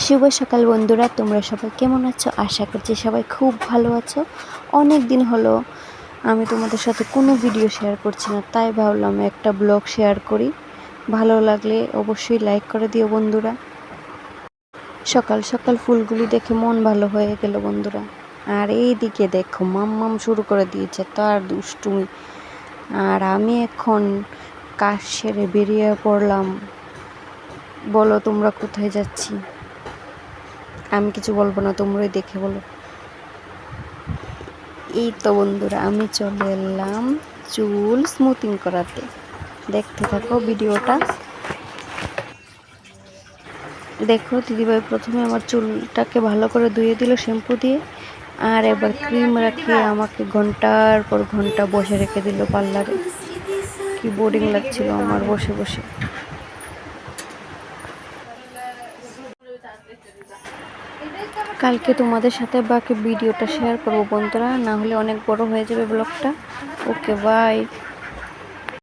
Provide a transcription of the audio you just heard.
শুভ সকাল বন্ধুরা, তোমরা সবাই কেমন আছো? আশা করছি সবাই খুব ভালো আছো। অনেক দিন হলো আমি তোমাদের সাথে কোনো ভিডিও শেয়ার করছি না, তাই ভাবলাম একটা ব্লগ শেয়ার করি। ভালো লাগলে অবশ্যই লাইক করে দিও বন্ধুরা। সকাল সকাল ফুলগুলি দেখে মন ভালো হয়ে গেল বন্ধুরা। আর এই দিকে দেখো মাম্মাম শুরু করে দিয়েছে তার দুষ্টুমি। আর আমি এখন কাজ সেরে বেরিয়ে পড়লাম। বলো তোমরা কোথায় যাচ্ছি? আমি কিছু বলবো না, তোমরাই দেখে বলো। এই তো বন্ধুরা, আমি চলে এলাম চুল স্মুথিং করাতে। দেখতে থাকো ভিডিওটা। দেখো দিদিভাই প্রথমে আমার চুলটাকে ভালো করে ধুয়ে দিল শ্যাম্পু দিয়ে, আর এবার ক্রিম রাখিয়ে আমাকে ঘন্টার পর ঘন্টা বসে রেখে দিল পার্লারে। কি বোরিং লাগছিল আমার বসে বসে। কালকে তোমাদের সাথে বাকি ভিডিওটা শেয়ার করবো বন্ধুরা, না হলে অনেক বড় হয়ে যাবে ব্লগটা। Okay bye.